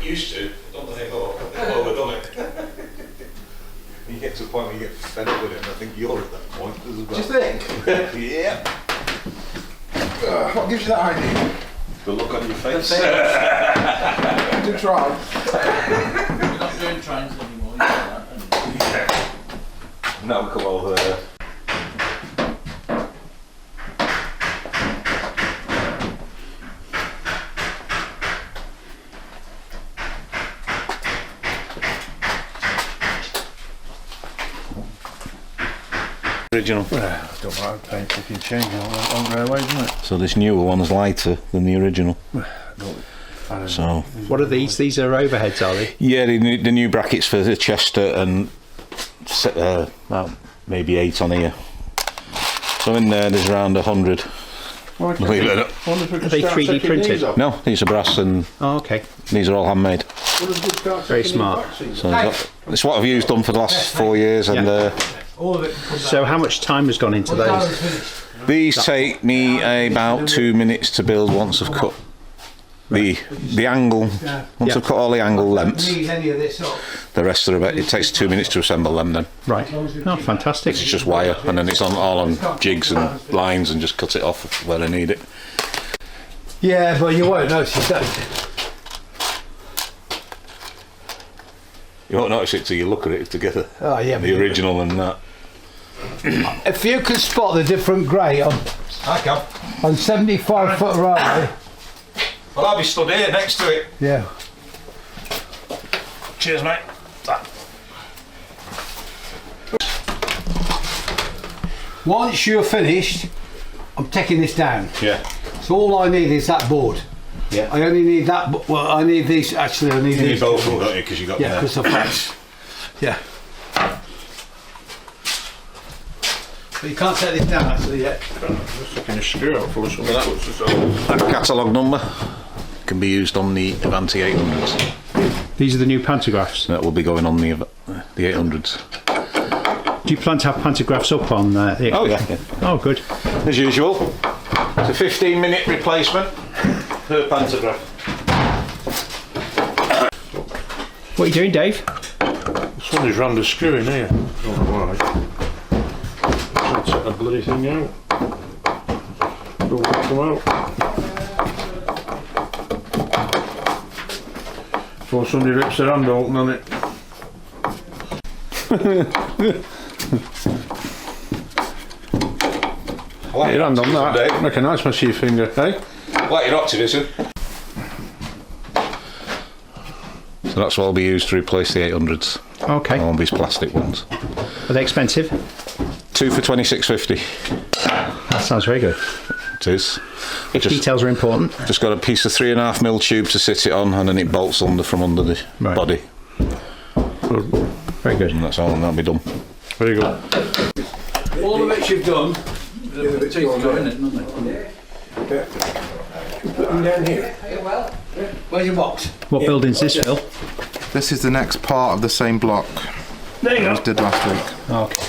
used to, don't anymore. They've overdone it. You get to a point where you get fed up with it, and I think you're at that point as well. Do you think? Yeah. What gives you that idea? The look on your face. Do try. You're not doing trains anymore, you know that, Now we come over there. Original. Well, I don't like paint if you change it on railway, doesn't it? So this newer one's lighter than the original. So what are these? These are overheads, are they? yeah, the new brackets for the Chester and well, maybe 8 on here. So in there's around 100. Well, Believe it or not. Are they 3D printed? No, these are brass and Oh, okay. these are all handmade. Very smart. So it's what I've used done for the last 4 years, and So how much time has gone into those? these take me about 2 minutes to build once I've cut the angle. Once I've cut all the angle lengths, the rest are about. It takes 2 minutes to assemble them. Then Right. Oh, fantastic. it's just wire, and then it's all on jigs and lines, and just cut it off where I need it. Yeah, but you won't notice that. You won't notice it till you look at it together. Oh yeah, The original and that. if you can spot the different grey on I can. 75-foot railway, Well, I'll be stood here next to it. yeah. Cheers, mate. Once you're finished, I'm taking this down. Yeah. So all I need is that board. Yeah. I only need that. Well, I need these. Actually, I need You these. need both of them, don't you? Because you got Yeah, there. because of that. Yeah. But you can't take this down actually yet. Taking a screw out for something. That catalogue number can be used on the Avanti 800s. These are the new pantographs. That will be going on the 800s. Do you plan to have pantographs up on the? Oh yeah. Oh, good. As usual, it's a 15-minute replacement per pantograph. What are you doing, Dave? Somebody's rammed a screw in here. Don't know why. I'll take the bloody thing out. Don't want to come out. Before somebody rips their hand open on it. Get your hand on that. Make a nice mess of your finger, eh? Like your optimism. So that's what will be used to replace the 800s. Okay. On these plastic ones. Are they expensive? 2 for £26.50. That sounds very good. It is. Details are important. Just got a piece of 3.5mm tube to sit it on, and then it bolts from under the body. Very good. And that's all, and that'll be done. Very good. All of it you've done. Put in it, doesn't it? Put them down here. Where's your box? What building's this, Phil? This is the next part of the same block There you as go. did last week. Okay.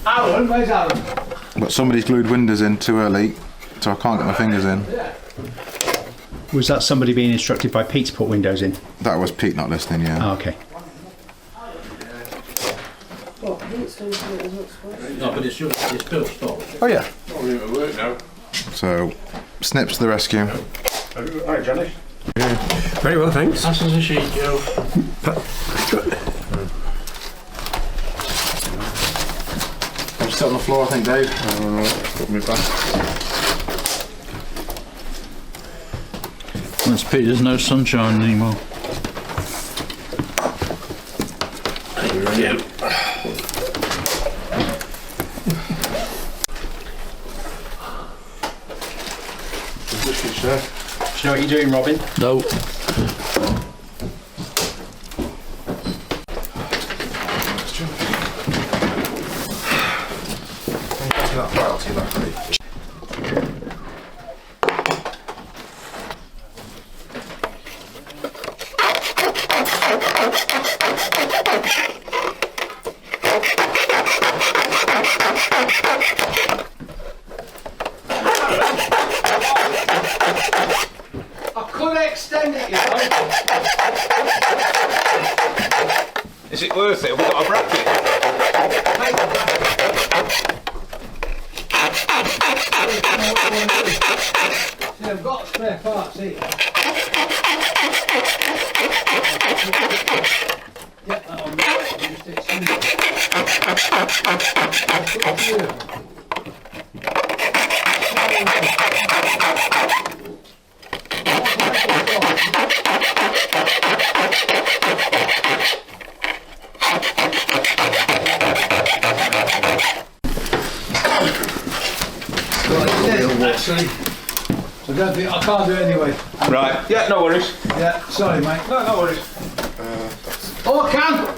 Aron, where's Aron? But somebody's glued windows in too early, so I can't get my fingers in. Was that somebody being instructed by Pete to put windows in? That was Pete not listening, yeah. Oh, okay. No, but it's still stopped. Oh yeah. It'll work now. So, Snips to the rescue. Hi, Johnny. Very well, thanks. Pass us a sheet, Joe. I'm still on the floor, I think, Dave. Put me back. That's Pete, there's no sunshine anymore. Do you know what you're doing, Robin? No. That file to you back, please. I could extend it, you know. it worth it? Have we got a bracket? See, I've got spare parts here. Get that on there, just extend it. Actually, I don't think I can't do it anyway. Right. Yeah, no worries. Yeah, sorry, mate. No worries. Oh, I can!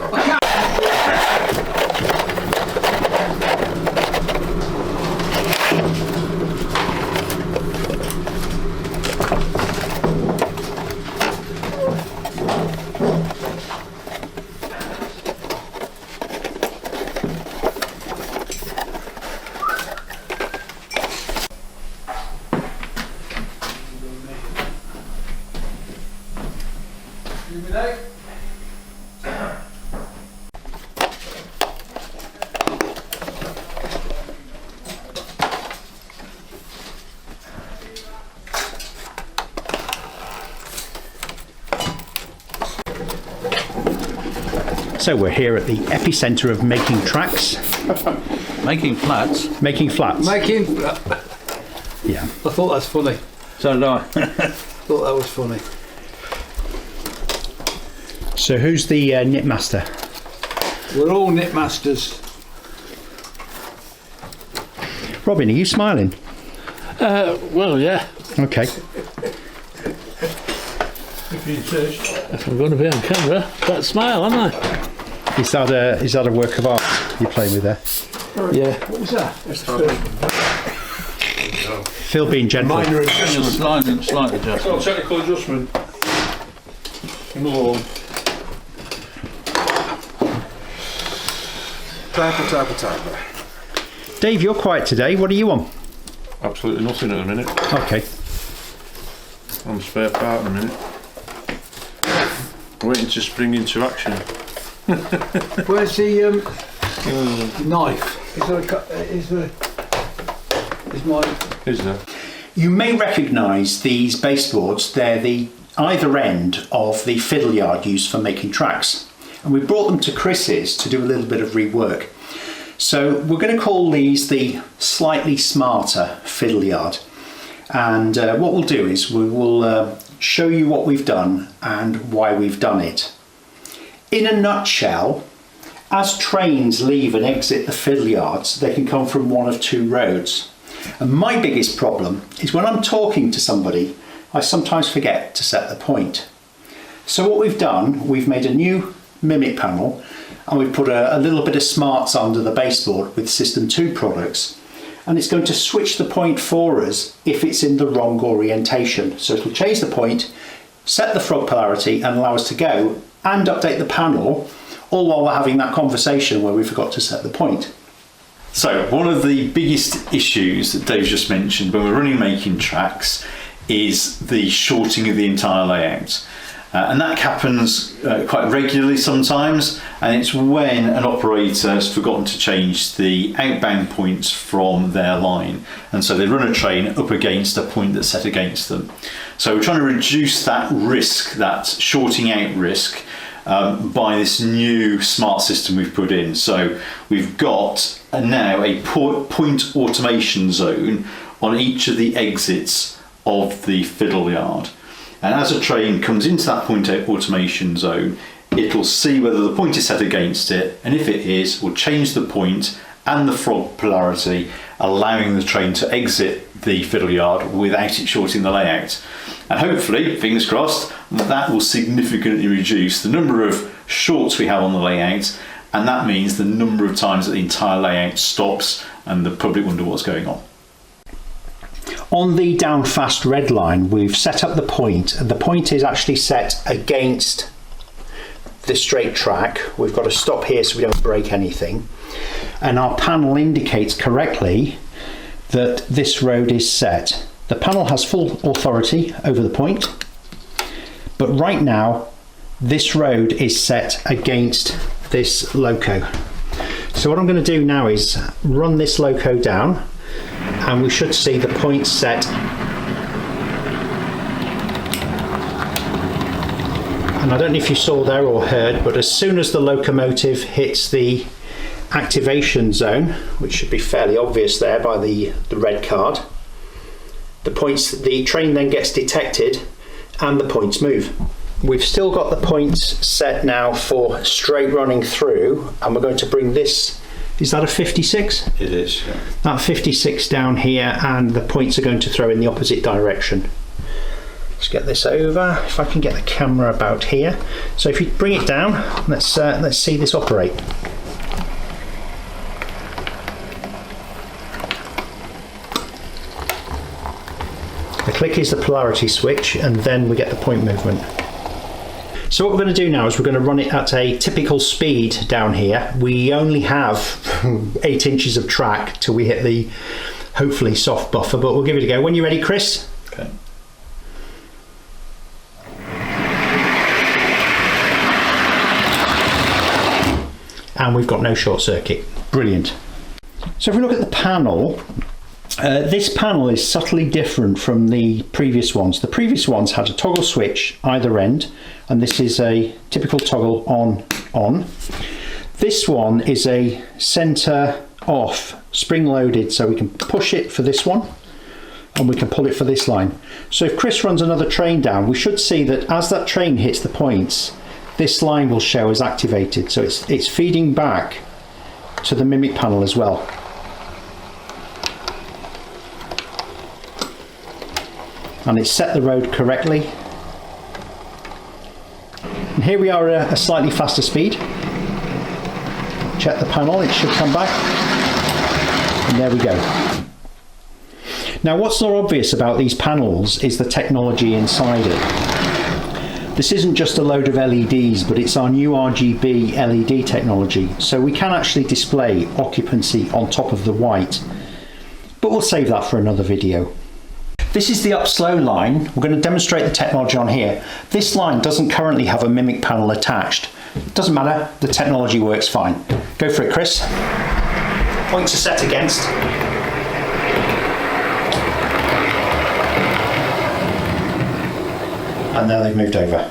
So we're here at the epicenter of making tracks. Making flats. Making flats. Making. Yeah. I thought that's funny. So did I. Thought that was funny. So who's the knit master? We're all knit masters. Robin, are you smiling? Well, yeah. Okay. If I'm going to be on camera, better smile, am I? Is that a work of art you're playing with there? Yeah. What was that? Phil being gentle. Minor adjustment. Slight adjustment. So technical adjustment. Another one. Typer. Dave, you're quiet today. What are you on? Absolutely nothing at the minute. Okay. I'm spare part in a minute. Waiting to spring into action. Where's the knife? Is mine? Is there? You may recognise these baseboards. They're the either end of the fiddle yard used for making tracks. And we brought them to Chris's to do a little bit of rework. So we're going to call these the slightly smarter fiddle yard. And what we'll do is we will show you what we've done and why we've done it. In a nutshell, as trains leave and exit the fiddle yards, they can come from one of two roads. And my biggest problem is when I'm talking to somebody, I sometimes forget to set the point. So what we've done, we've made a new mimic panel and we've put a little bit of smarts under the baseboard with System 2 products. And it's going to switch the point for us if it's in the wrong orientation. So it'll change the point, set the frog polarity and allow us to go and update the panel, all while we're having that conversation where we forgot to set the point. So one of the biggest issues that Dave just mentioned when we're running making tracks is the shorting of the entire layout. And that happens quite regularly sometimes, and it's when an operator has forgotten to change the outbound points from their line, and so they run a train up against a point that's set against them. So we're trying to reduce that risk, that shorting out risk, by this new smart system we've put in. So we've got now a point automation zone on each of the exits of the fiddle yard. And as a train comes into that point automation zone, it'll see whether the point is set against it, and if it is, we'll change the point and the frog polarity, allowing the train to exit the fiddle yard without it shorting the layout. And hopefully, fingers crossed, that will significantly reduce the number of shorts we have on the layout, and that means the number of times that the entire layout stops and the public wonder what's going on. On the down fast red line, we've set up the point, and the point is actually set against the straight track. We've got to stop here so we don't break anything. And our panel indicates correctly that this road is set. The panel has full authority over the point, but right now this road is set against this loco. So what I'm going to do now is run this loco down, and we should see the points set. And I don't know if you saw there or heard, but as soon as the locomotive hits the activation zone, which should be fairly obvious there by the red card, the train then gets detected and the points move. We've still got the points set now for straight running through, and we're going to bring this, is that a 56? It is, yeah. That 56 down here, and the points are going to throw in the opposite direction. Let's get this over, if I can get the camera about here. So if you bring it down, let's see this operate. The click is the polarity switch, and then we get the point movement. So what we're going to do now is we're going to run it at a typical speed down here. We only have 8 inches of track till we hit the hopefully soft buffer, but we'll give it a go. When you're ready, Chris? Okay. And we've got no short circuit. Brilliant. So if we look at the panel, this panel is subtly different from the previous ones. The previous ones had a toggle switch either end, and this is a typical toggle on. This one is a center off, spring loaded, so we can push it for this one and we can pull it for this line. So if Chris runs another train down, we should see that as that train hits the points, this line will show as activated. So it's feeding back to the mimic panel as well. And it's set the road correctly. And here we are at a slightly faster speed. Check the panel, it should come back. And there we go. Now what's not obvious about these panels is the technology inside it. This isn't just a load of LEDs, but it's our new RGB LED technology. So we can actually display occupancy on top of the white. But we'll save that for another video. This is the up slow line. We're going to demonstrate the technology on here. This line doesn't currently have a mimic panel attached. Doesn't matter, the technology works fine. Go for it, Chris. Points are set against. And now they've moved over.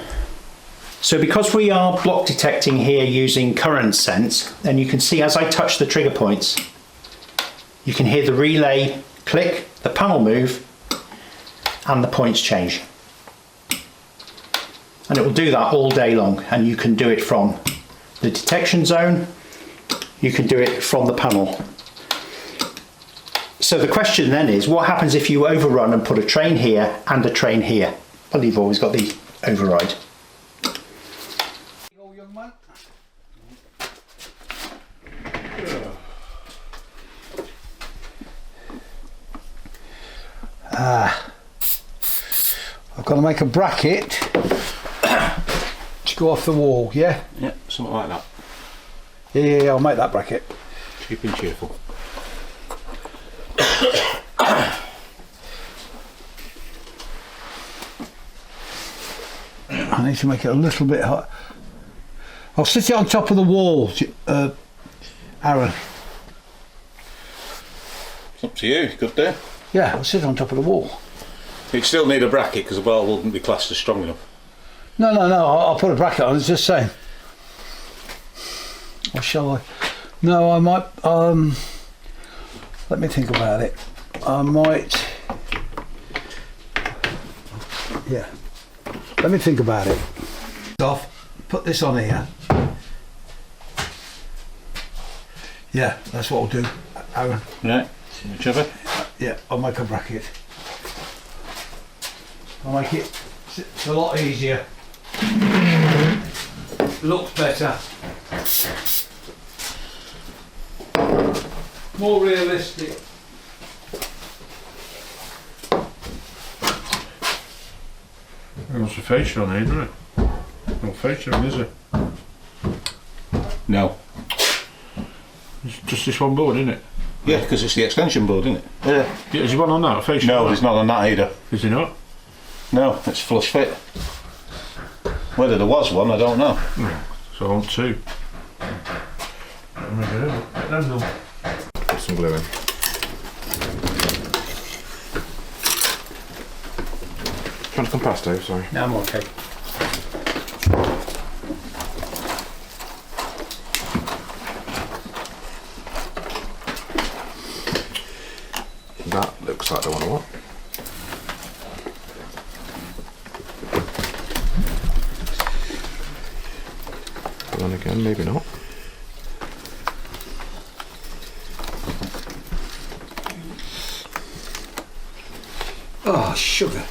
So because we are block detecting here using current sense, then you can see as I touch the trigger points, you can hear the relay click, the panel move, and the points change. And it will do that all day long, and you can do it from the detection zone, you can do it from the panel. So the question then is, what happens if you overrun and put a train here and a train here? Well, you've always got the override. Go, young man. I've got to make a bracket to go off the wall, yeah? Yeah, something like that. Yeah, I'll make that bracket. Cheap and cheerful. I need to make it a little bit hot. I'll sit it on top of the wall, Aaron. It's up to you, good day. Yeah, I'll sit on top of the wall. You'd still need a bracket because the ball wouldn't be classed as strong enough. No, I'll put a bracket on, it's just saying. Or shall I? No, I might, let me think about it. I might, yeah. Let me think about it. Off, put this on here. Yeah, that's what I'll do, Aaron. Right, whichever. Yeah, I'll make a bracket. I'll make it, it's a lot easier. Looks better. More realistic. There's a fascia on here, doesn't it? No fascia on, is there? No. It's just this one board, isn't it? Yeah, because it's the extension board, isn't it? Yeah. Yeah, is there one on that? A fascia? No, on there's that? not on that either. Is there not? No, it's flush fit. Whether there was one, I don't know. So I want two. Put some glue in. Trying to come past, Dave, sorry. No, I'm okay. That looks like the one I want. But then again, maybe not. Oh, sugar.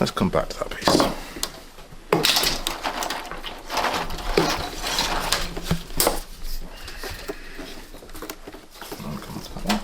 Let's come back to that piece. I'll come to that one.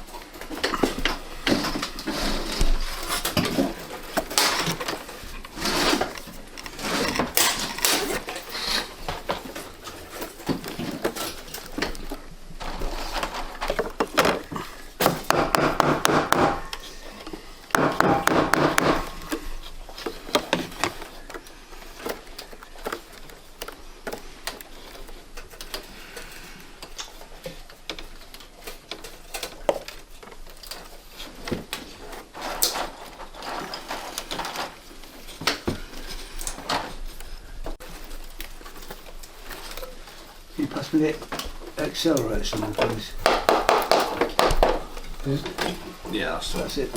Can you pass me the accelerator somewhere, please? Yeah, That's it.